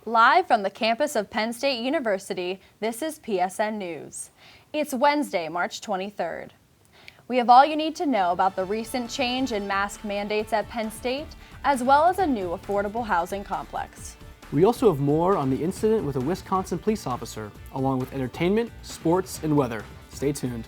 Live from the campus of Penn State University, this is PSN News. It's Wednesday, March 23rd. We have all you need to know about the recent change in mask mandates at Penn State, as well as a new affordable housing complex. We also have more on the incident with a Wisconsin police officer, along with entertainment, sports, and weather. Stay tuned.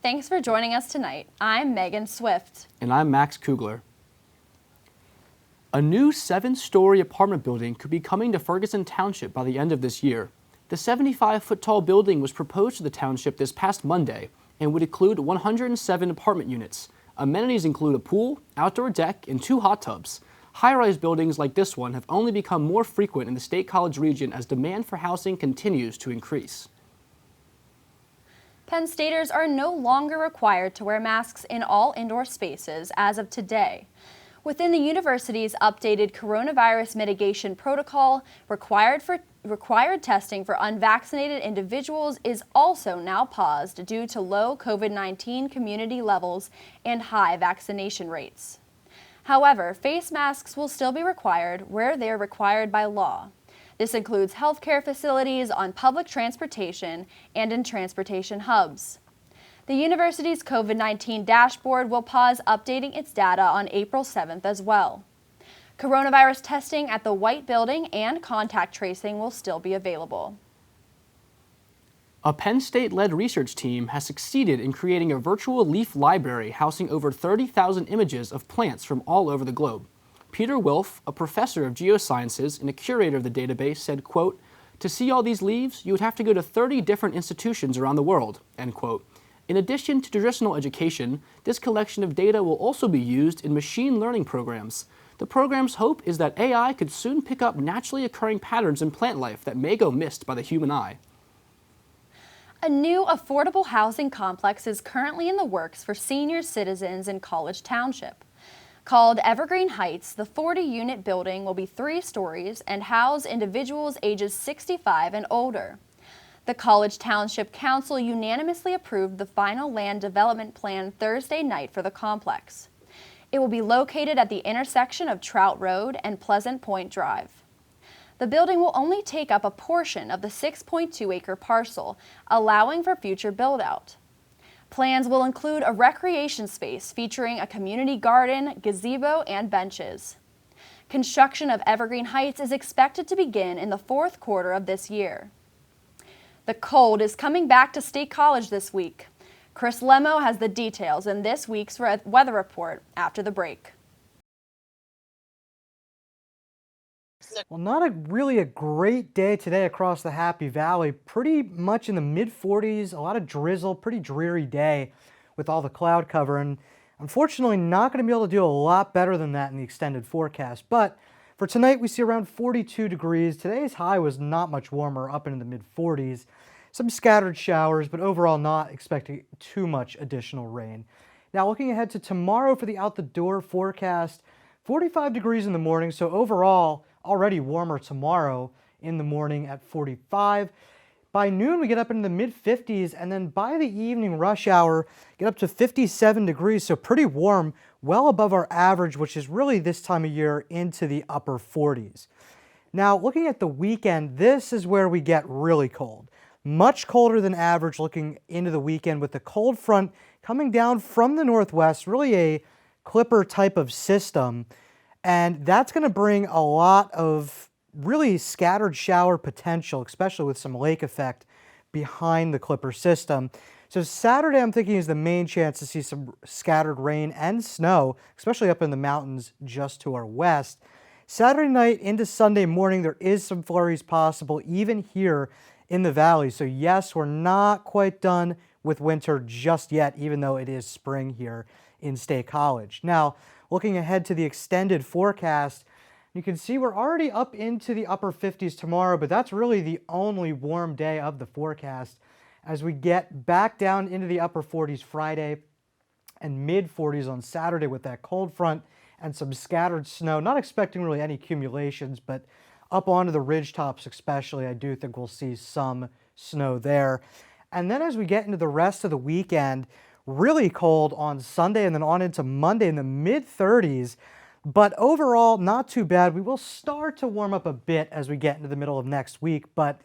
Thanks for joining us tonight. I'm Megan Swift. And I'm Max Kuegler. A new 7-story apartment building could be coming to Ferguson Township by the end of this year. The 75-foot-tall building was proposed to the township this past Monday and would include 107 apartment units. Amenities include a pool, outdoor deck, and 2 hot tubs. High-rise buildings like this one have only become more frequent in the State College region as demand for housing continues to increase. Penn Staters are no longer required to wear masks in all indoor spaces as of today. Within the university's updated coronavirus mitigation protocol, required testing for unvaccinated individuals is also now paused due to low COVID-19 community levels and high vaccination rates. However, face masks will still be required where they are required by law. This includes healthcare facilities, on public transportation, and in transportation hubs. The university's COVID-19 dashboard will pause updating its data on April 7th as well. Coronavirus testing at the White Building and contact tracing will still be available. A Penn State-led research team has succeeded in creating a virtual leaf library housing over 30,000 images of plants from all over the globe. Peter Wilf, a professor of geosciences and a curator of the database, said, quote, "To see all these leaves, you would have to go to 30 different institutions around the world," end quote. In addition to traditional education, this collection of data will also be used in machine learning programs. The program's hope is that AI could soon pick up naturally occurring patterns in plant life that may go missed by the human eye. A new affordable housing complex is currently in the works for senior citizens in College Township. Called Evergreen Heights, the 40-unit building will be 3 stories and house individuals ages 65 and older. The College Township Council unanimously approved the final land development plan Thursday night for the complex. It will be located at the intersection of Trout Road and Pleasant Point Drive. The building will only take up a portion of the 6.2-acre parcel, allowing for future build-out. Plans will include a recreation space featuring a community garden, gazebo, and benches. Construction of Evergreen Heights is expected to begin in the 4th quarter of this year. The cold is coming back to State College this week. Chris Lemo has the details in this week's weather report after the break. Well, not really a great day today across the Happy Valley. Pretty much in the mid-40s, a lot of drizzle, pretty dreary day with all the cloud cover. And unfortunately, not going to be able to do a lot better than that in the extended forecast. But for tonight, we see around 42 degrees. Today's high was not much warmer, up into the mid-40s. Some scattered showers, but overall not expecting too much additional rain. Now, looking ahead to tomorrow for the out-the-door forecast, 45 degrees in the morning, so overall already warmer tomorrow in the morning at 45. By noon, we get up into the mid-50s, and then by the evening rush hour, get up to 57 degrees, so pretty warm, well above our average, which is really this time of year into the upper 40s. Now, looking at the weekend, this is where we get really cold. Much colder than average looking into the weekend with the cold front coming down from the northwest, really a clipper type of system. And that's going to bring a lot of really scattered shower potential, especially with some lake effect behind the clipper system. So Saturday, I'm thinking, is the main chance to see some scattered rain and snow, especially up in the mountains just to our west. Saturday night into Sunday morning, there is some flurries possible, even here in the valley. So yes, we're not quite done with winter just yet, even though it is spring here in State College. Now, looking ahead to the extended forecast, You can see we're already up into the upper 50s tomorrow, but that's really the only warm day of the forecast as we get back down into the upper 40s Friday and mid 40s on Saturday with that cold front and some scattered snow. Not expecting really any accumulations, but up onto the ridge tops especially, I do think we'll see some snow there. And then as we get into the rest of the weekend, really cold on Sunday and then on into Monday in the mid 30s. But overall, not too bad. We will start to warm up a bit as we get into the middle of next week, but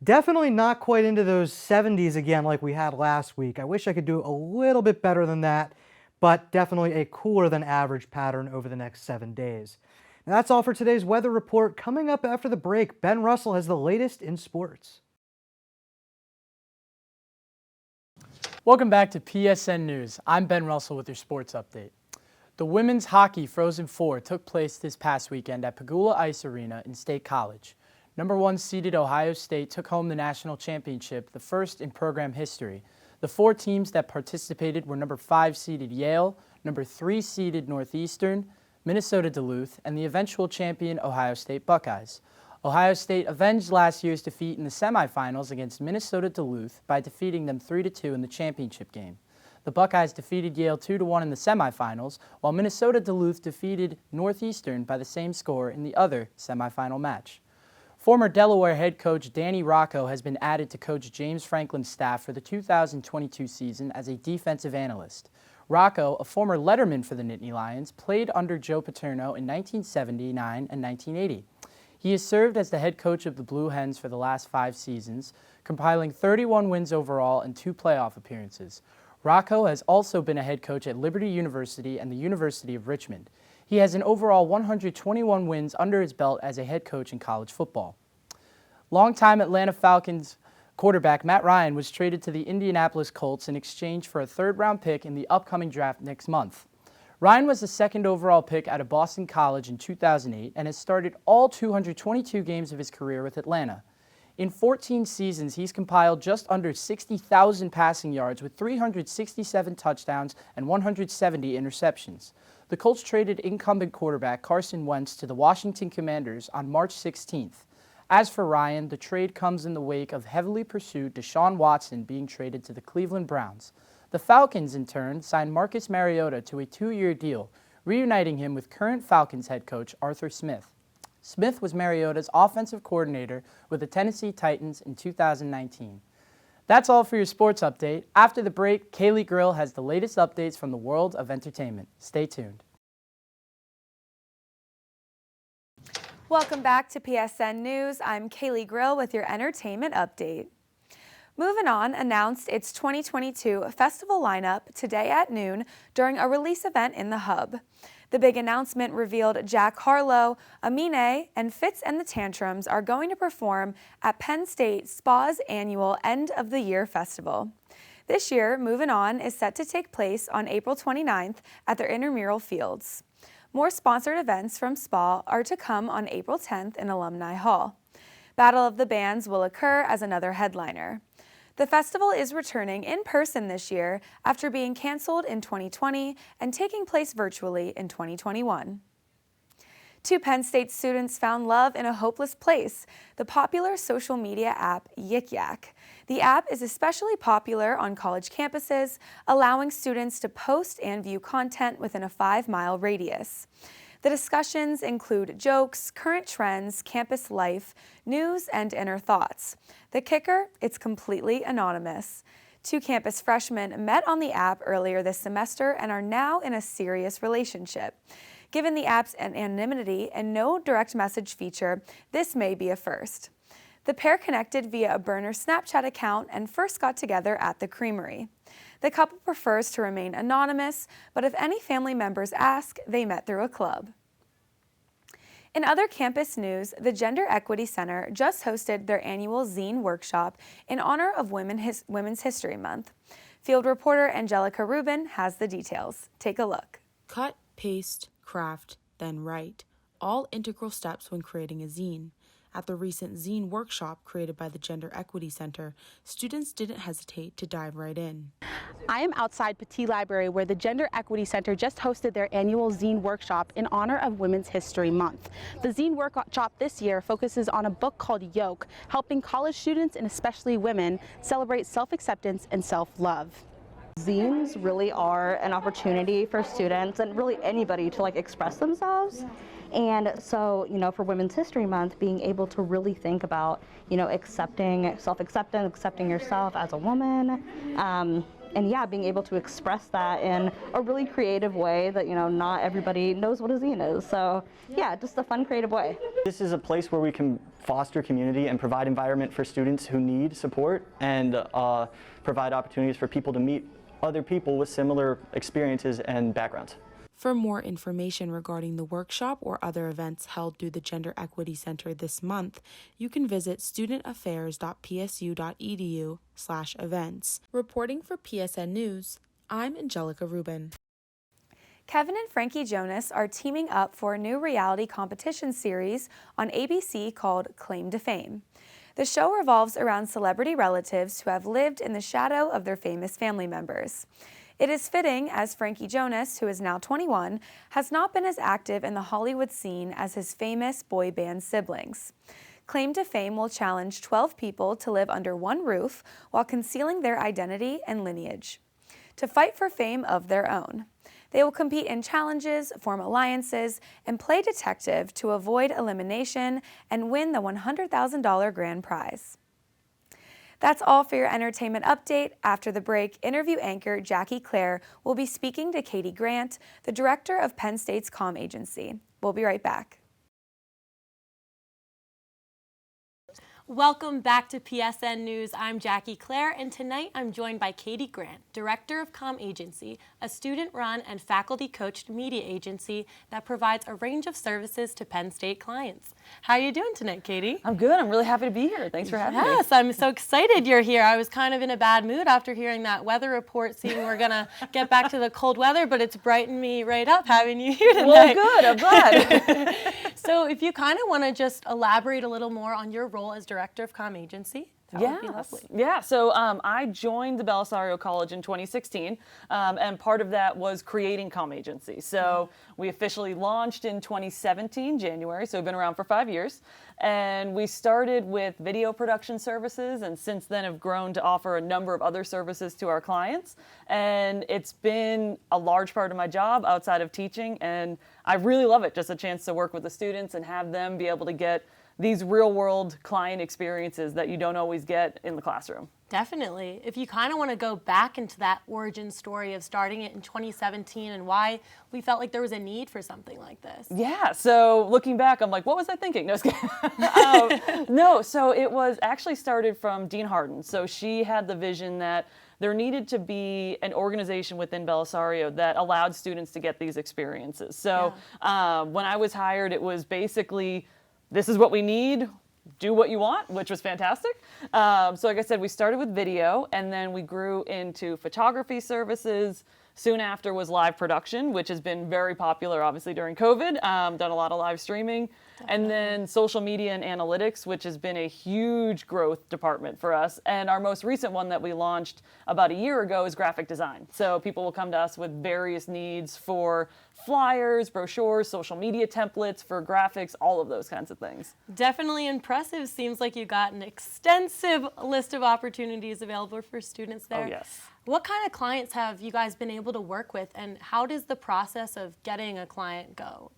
definitely not quite into those 70s again like we had last week. I wish I could do a little bit better than that, but definitely a cooler than average pattern over the next 7 days. And that's all for today's weather report. Coming up after the break, Ben Russell has the latest in sports. Welcome back to PSN News. I'm Ben Russell with your sports update. The women's hockey Frozen Four took place this past weekend at Pagula Ice Arena in State College. Number 1 seeded Ohio State took home the national championship, the first in program history. The 4 teams that participated were number 5 seeded Yale, number 3 seeded Northeastern, Minnesota Duluth, and the eventual champion Ohio State Buckeyes. Ohio State avenged last year's defeat in the semifinals against Minnesota Duluth by defeating them 3-2 in the championship game. The Buckeyes defeated Yale 2-1 in the semifinals, while Minnesota Duluth defeated Northeastern by the same score in the other semifinal match. Former Delaware head coach Danny Rocco has been added to Coach James Franklin's staff for the 2022 season as a defensive analyst. Rocco, a former letterman for the Nittany Lions, played under Joe Paterno in 1979 and 1980. He has served as the head coach of the Blue Hens for the last 5 seasons, compiling 31 wins overall and 2 playoff appearances. Rocco has also been a head coach at Liberty University and the University of Richmond. He has an overall 121 wins under his belt as a head coach in college football. Longtime Atlanta Falcons quarterback Matt Ryan was traded to the Indianapolis Colts in exchange for a 3rd-round pick in the upcoming draft next month. Ryan was the 2nd overall pick out of Boston College in 2008 and has started all 222 games of his career with Atlanta. In 14 seasons, he's compiled just under 60,000 passing yards with 367 touchdowns and 170 interceptions. The Colts traded incumbent quarterback Carson Wentz to the Washington Commanders on March 16th. As for Ryan, the trade comes in the wake of heavily pursued Deshaun Watson being traded to the Cleveland Browns. The Falcons, in turn, signed Marcus Mariota to a 2-year deal, reuniting him with current Falcons head coach Arthur Smith. Smith was Mariota's offensive coordinator with the Tennessee Titans in 2019. That's all for your sports update. After the break, Kaylee Grill has the latest updates from the world of entertainment. Stay tuned. Welcome back to PSN News. I'm Kaylee Grill with your entertainment update. Moving On announced its 2022 festival lineup today at noon during a release event in the Hub. The big announcement revealed Jack Harlow, Amine, and Fitz and the Tantrums are going to perform at Penn State SPA's annual End of the Year Festival. This year, Moving On is set to take place on April 29th at their intramural fields. More sponsored events from SPA are to come on April 10th in Alumni Hall. Battle of the Bands will occur as another headliner. The festival is returning in person this year after being canceled in 2020 and taking place virtually in 2021. 2 Penn State students found love in a hopeless place, the popular social media app Yik Yak. The app is especially popular on college campuses, allowing students to post and view content within a 5-mile radius. The discussions include jokes, current trends, campus life, news, and inner thoughts. The kicker, it's completely anonymous. 2 campus freshmen met on the app earlier this semester and are now in a serious relationship. Given the app's anonymity and no direct message feature, this may be a first. The pair connected via a burner Snapchat account and first got together at the Creamery. The couple prefers to remain anonymous, but if any family members ask, they met through a club. In other campus news, the Gender Equity Center just hosted their annual zine workshop in honor of Women's History Month. Field reporter Angelica Rubin has the details. Take a look. Cut, paste, craft, then write. All integral steps when creating a zine. At the recent zine workshop created by the Gender Equity Center, students didn't hesitate to dive right in. I am outside Petit Library, where the Gender Equity Center just hosted their annual zine workshop in honor of Women's History Month. The zine workshop this year focuses on a book called Yoke, helping college students and especially women celebrate self-acceptance and self-love. Zines really are an opportunity for students and really anybody to express themselves. And so, for Women's History Month, being able to really think about, accepting self-acceptance, accepting yourself as a woman, and yeah, being able to express that in a really creative way that, not everybody knows what a zine is. So yeah, just a fun, creative way. This is a place where we can foster community and provide environment for students who need support and provide opportunities for people to meet other people with similar experiences and backgrounds. For more information regarding the workshop or other events held through the Gender Equity Center this month, you can visit studentaffairs.psu.edu/events. Reporting for PSN News, I'm Angelica Rubin. Kevin and Frankie Jonas are teaming up for a new reality competition series on ABC called Claim to Fame. The show revolves around celebrity relatives who have lived in the shadow of their famous family members. It is fitting, as Frankie Jonas, who is now 21, has not been as active in the Hollywood scene as his famous boy band siblings. Claim to Fame will challenge 12 people to live under one roof while concealing their identity and lineage, to fight for fame of their own. They will compete in challenges, form alliances, and play detective to avoid elimination and win the $100,000 grand prize. That's all for your entertainment update. After the break, interview anchor Jackie Claire will be speaking to Katie Grant, the director of Penn State's comm agency. We'll be right back. Welcome back to PSN News. I'm Jackie Claire, and tonight I'm joined by Katie Grant, Director of Comm Agency, a student-run and faculty-coached media agency that provides a range of services to Penn State clients. How are you doing tonight, Katie? I'm good. I'm really happy to be here. Thanks for having me. Yes, I'm so excited you're here. I was kind of in a bad mood after hearing that weather report, seeing we're going to get back to the cold weather, but it's brightened me right up having you here tonight. Well, good. I'm glad. So if you kind of want to just elaborate a little more on your role as Director of Comm Agency, that would be lovely. Yeah, so I joined the Belisario College in 2016, and part of that was creating comm agency. So we officially launched in 2017, January, so we've been around for 5 years. And we started with video production services, and since then have grown to offer a number of other services to our clients. And it's been a large part of my job outside of teaching, and I really love it, just a chance to work with the students and have them be able to get these real-world client experiences that you don't always get in the classroom. Definitely. If you kind of want to go back into that origin story of starting it in 2017 and why we felt like there was a need for something like this. Yeah, so looking back, I'm like, what was I thinking? No, no, so it was actually started from Dean Harden. So she had the vision that there needed to be an organization within Belisario that allowed students to get these experiences. So when I was hired, it was basically, this is what we need, do what you want, which was fantastic. So like I said, we started with video, and then we grew into photography services. Soon after was live production, which has been very popular, obviously, during COVID. Done a lot of live streaming. And then social media and analytics, which has been a huge growth department for us. And our most recent one that we launched about a year ago is graphic design. So people will come to us with various needs for flyers, brochures, social media templates, for graphics, all of those kinds of things. Definitely impressive. Seems like you got an extensive list of opportunities available for students there. Oh, yes. What kind of clients have you guys been able to work with, and how does the process of getting a client go?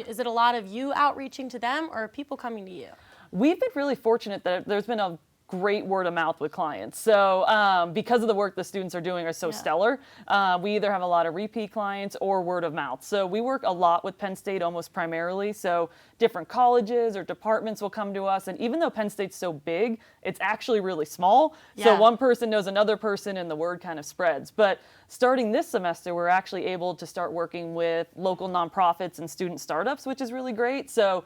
Is it a lot of you outreaching to them, or are people coming to you? We've been really fortunate that there's been a great word of mouth with clients. So because of the work the students are doing are so stellar, we either have a lot of repeat clients or word of mouth. So we work a lot with Penn State almost primarily. So different colleges or departments will come to us. And even though Penn State's so big, it's actually really small. So one person knows another person and the word kind of spreads. But starting this semester, we're actually able to start working with local nonprofits and student startups, which is really great. So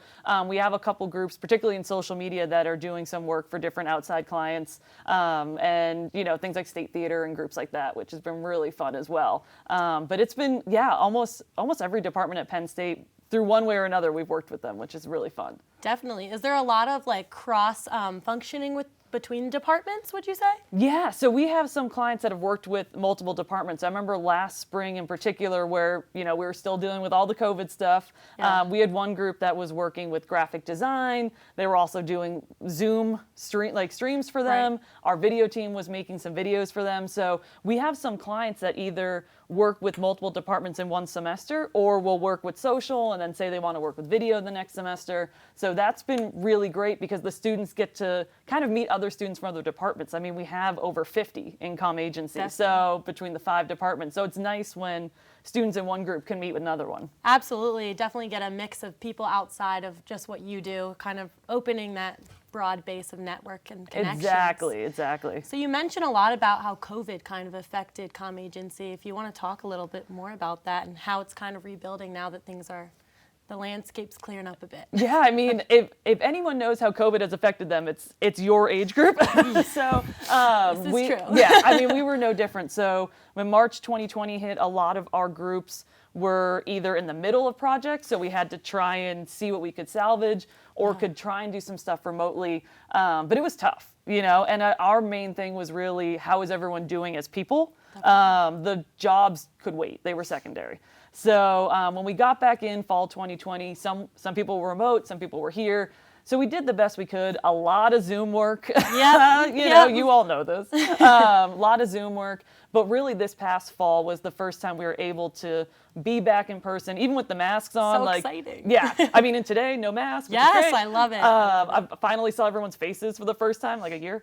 we have a couple groups, particularly in social media, that are doing some work for different outside clients, and things like State Theater and groups like that, which has been really fun as well. But it's been almost every department at Penn State through one way or another, we've worked with them, which is really fun. Definitely. Is there a lot of like cross functioning between departments, would you say? Yeah, so we have some clients that have worked with multiple departments. I remember last spring in particular where, we were still dealing with all the COVID stuff. Yeah. We had one group that was working with graphic design. They were also doing Zoom streams for them. Right. Our video team was making some videos for them. So we have some clients that either work with multiple departments in one semester or will work with social and then say they want to work with video the next semester. So that's been really great because the students get to kind of meet other students from other departments. I mean, we have over 50 in comm agency, Definitely. so between the 5 departments. So it's nice when students in one group can meet with another one. Absolutely. Definitely get a mix of people outside of just what you do, kind of opening that broad base of network and connections. Exactly. So you mentioned a lot about how COVID kind of affected comm agency. If you want to talk a little bit more about that and how it's kind of rebuilding now that the landscape's clearing up a bit. Yeah, I mean, if anyone knows how COVID has affected them, it's your age group. So This is true. Yeah, I mean, we were no different. So when March 2020 hit, a lot of our groups were either in the middle of projects, so we had to try and see what we could salvage, or could try and do some stuff remotely. But it was tough, and our main thing was really how is everyone doing as people? The jobs could wait, they were secondary. So when we got back in fall 2020, some people were remote, some people were here. So we did the best we could. A lot of Zoom work. Yeah, you all know this. A lot of Zoom work. But really this past fall was the first time we were able to be back in person, even with the masks on. So exciting. Yeah. I mean, and today, no mask. Yes, I love it. I finally saw everyone's faces for the first time, like a year.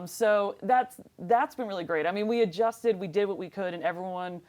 So that's been really great. I mean, we adjusted, we did what we could, and everyone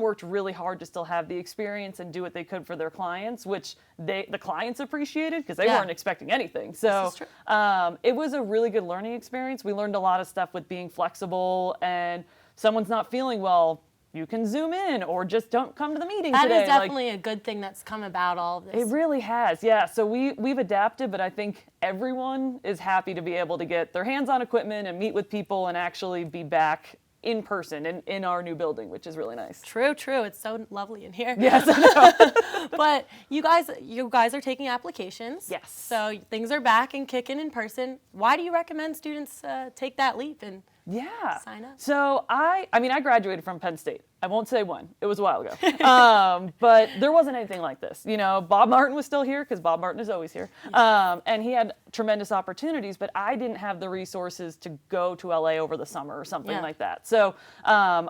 worked really hard to still have the experience and do what they could for their clients, which the clients appreciated because they weren't expecting anything. So This is true. it was a really good learning experience. We learned a lot of stuff with being flexible, and someone's not feeling well, you can Zoom in or just don't come to the meeting That today. is definitely a good thing that's come about all of this. It really has, yeah. So we've adapted, but I think everyone is happy to be able to get their hands on equipment and meet with people and actually be back in person in our new building, which is really nice. True. It's so lovely in here. Yes, I know. But you guys are taking applications. Yes. So things are back and kicking in person. Why do you recommend students take that leap and sign up? So I graduated from Penn State. I won't say when. It was a while ago. But there wasn't anything like this. Bob Martin was still here because Bob Martin is always here. And he had tremendous opportunities, but I didn't have the resources to go to LA over the summer or something like that. So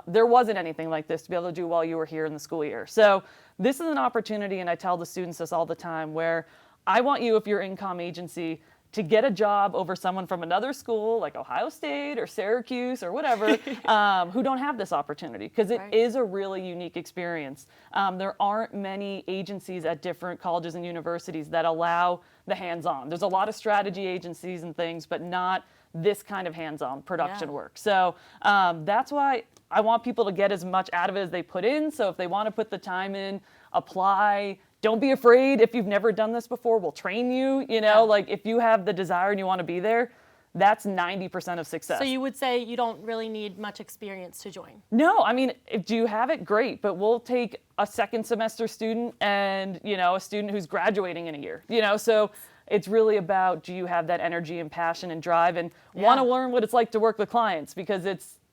there wasn't anything like this to be able to do while you were here in the school year. So this is an opportunity, and I tell the students this all the time, where I want you, if you're in comm agency, to get a job over someone from another school like Ohio State or Syracuse or whatever who don't have this opportunity, because it is a really unique experience. There aren't many agencies at different colleges and universities that allow the hands-on. There's a lot of strategy agencies and things, but not this kind of hands-on production work. So that's why I want people to get as much out of it as they put in. So if they want to put the time in, apply. Don't be afraid. If you've never done this before, we'll train you. Like if you have the desire and you want to be there, that's 90% of success. So you would say you don't really need much experience to join? No, I mean, if you have it, great, but we'll take a second semester student and, a student who's graduating in a year, So it's really about, do you have that energy and passion and drive and want to learn what it's like to work with clients, because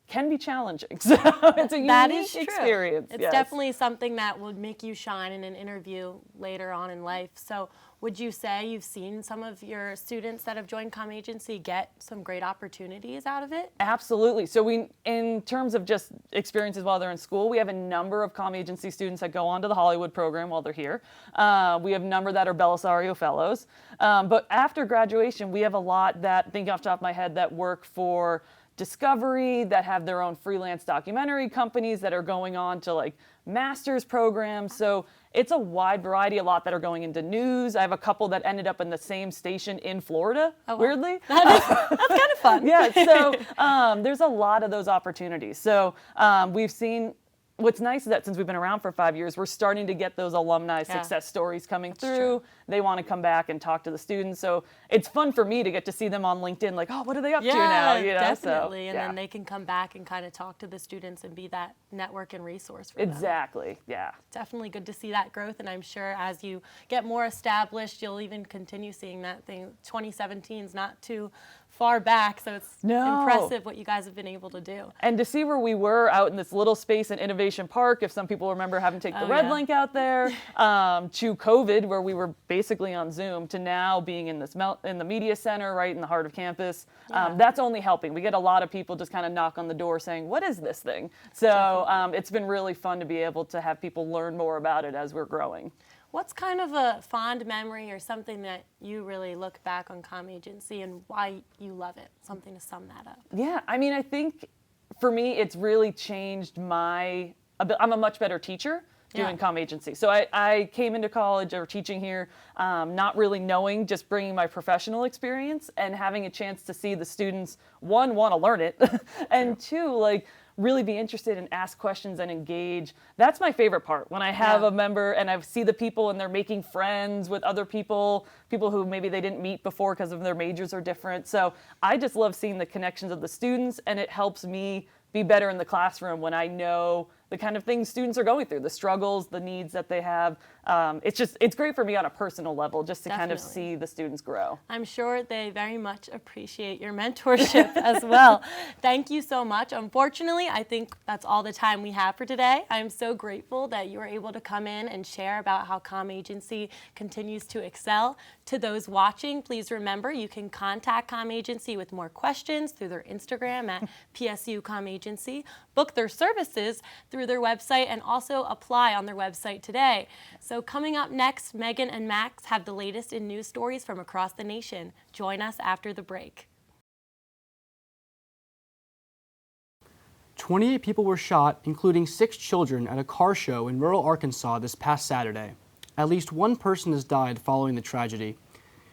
can be challenging. So it's a unique experience. It's definitely something that would make you shine in an interview later on in life. So would you say you've seen some of your students that have joined comm agency get some great opportunities out of it? Absolutely. So in terms of just experiences while they're in school, we have a number of comm agency students that go on to the Hollywood program while they're here. We have a number that are Belisario fellows. But after graduation, we have a lot that, thinking off the top of my head, that work for Discovery, that have their own freelance documentary companies that are going on to like master's programs. So it's a wide variety, a lot that are going into news. I have a couple that ended up in the same station in Florida, weirdly. That's kind of fun. Yeah, so there's a lot of those opportunities. So we've seen, what's nice is that since we've been around for 5 years, we're starting to get those alumni success stories coming through. they want to come back and talk to the students. So it's fun for me to get to see them on LinkedIn, like, oh, what are they up to now? You know, Definitely. so, and then they can come back and kind of talk to the students and be that network and resource for them. Exactly, yeah. Definitely good to see that growth, and I'm sure as you get more established, you'll even continue seeing that thing. 2017 is not too far back, so it's impressive what you guys have been able to do. And to see where we were out in this little space in Innovation Park, if some people remember having to take the red link out there, to COVID, where we were basically on Zoom, to now being in this in the media center right in the heart of campus, that's only helping. We get a lot of people just kind of knock on the door saying, what is this thing? So it's been really fun to be able to have people learn more about it as we're growing. What's kind of a fond memory or something that you really look back on Comm Agency and why you love it? Something to sum that up. Yeah, I mean, I think for me, it's really changed I'm a much better teacher doing Comm Agency. So I came into college or teaching here not really knowing, just bringing my professional experience and having a chance to see the students, one, want to learn it, and two, like, really be interested and ask questions and engage. That's my favorite part. When I have a member and I see the people and they're making friends with other people who maybe they didn't meet before because of their majors are different. So I just love seeing the connections of the students, and it helps me be better in the classroom when I know the kind of things students are going through, the struggles, the needs that they have. It's great for me on a personal level just to kind of see the students grow. I'm sure they very much appreciate your mentorship as well. Thank you so much. Unfortunately, I think that's all the time we have for today. I'm so grateful that you were able to come in and share about how Comm Agency continues to excel. To those watching, please remember you can contact Comm Agency with more questions through their Instagram at PSU Comm Agency, book their services through their website, and also apply on their website today. So coming up next, Megan and Max have the latest in news stories from across the nation. Join us after the break. 28 people were shot, including 6 children, at a car show in rural Arkansas this past Saturday. At least one person has died following the tragedy.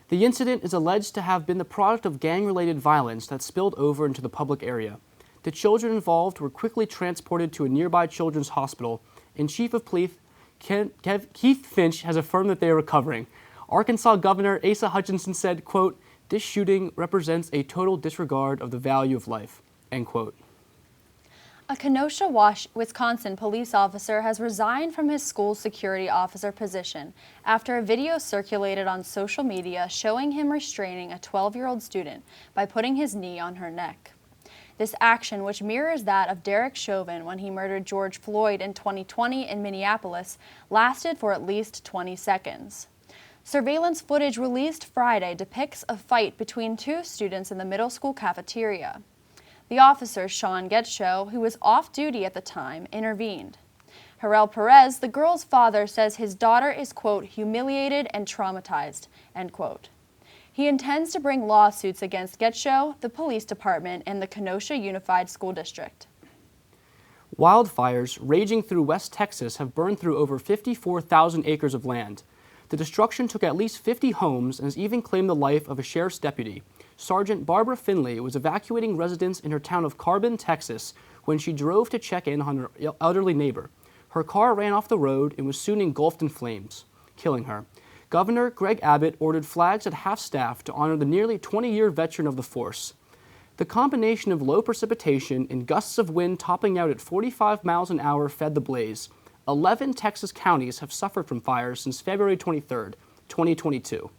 The incident is alleged to have been the product of gang-related violence that spilled over into the public area. The children involved were quickly transported to a nearby children's hospital, and Chief of Police Keith Finch has affirmed that they are recovering. Arkansas Governor Asa Hutchinson said, quote, "This shooting represents a total disregard of the value of life," end quote. A Kenosha, Wisconsin police officer has resigned from his school security officer position after a video circulated on social media showing him restraining a 12-year-old student by putting his knee on her neck. This action, which mirrors that of Derek Chauvin when he murdered George Floyd in 2020 in Minneapolis, lasted for at least 20 seconds. Surveillance footage released Friday depicts a fight between 2 students in the middle school cafeteria. The officer, Sean Getschow, who was off duty at the time, intervened. Harel Perez, the girl's father, says his daughter is, quote, "humiliated and traumatized," end quote. He intends to bring lawsuits against Getschow, the police department, and the Kenosha Unified School District. Wildfires raging through West Texas have burned through over 54,000 acres of land. The destruction took at least 50 homes and has even claimed the life of a sheriff's deputy. Sergeant Barbara Finley was evacuating residents in her town of Carbon, Texas, when she drove to check in on her elderly neighbor. Her car ran off the road and was soon engulfed in flames, killing her. Governor Greg Abbott ordered flags at half-staff to honor the nearly 20-year veteran of the force. The combination of low precipitation and gusts of wind topping out at 45 miles an hour fed the blaze. 11 Texas counties have suffered from fires since February 23, 2022.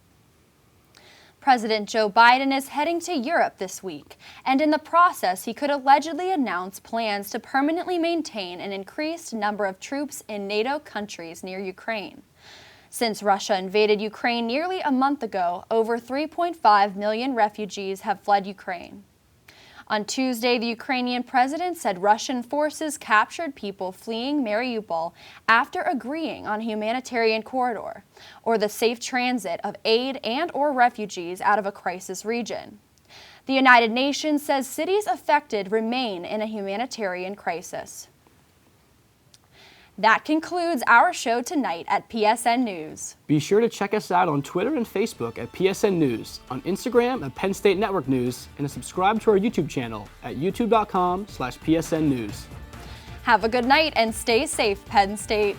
President Joe Biden is heading to Europe this week, and in the process, he could allegedly announce plans to permanently maintain an increased number of troops in NATO countries near Ukraine. Since Russia invaded Ukraine nearly a month ago, over 3.5 million refugees have fled Ukraine. On Tuesday, the Ukrainian president said Russian forces captured people fleeing Mariupol after agreeing on a humanitarian corridor, or the safe transit of aid and/or refugees out of a crisis region. The United Nations says cities affected remain in a humanitarian crisis. That concludes our show tonight at PSN News. Be sure to check us out on Twitter and Facebook at PSN News, on Instagram at Penn State Network News, and to subscribe to our YouTube channel at youtube.com/PSN News. Have a good night and stay safe, Penn State.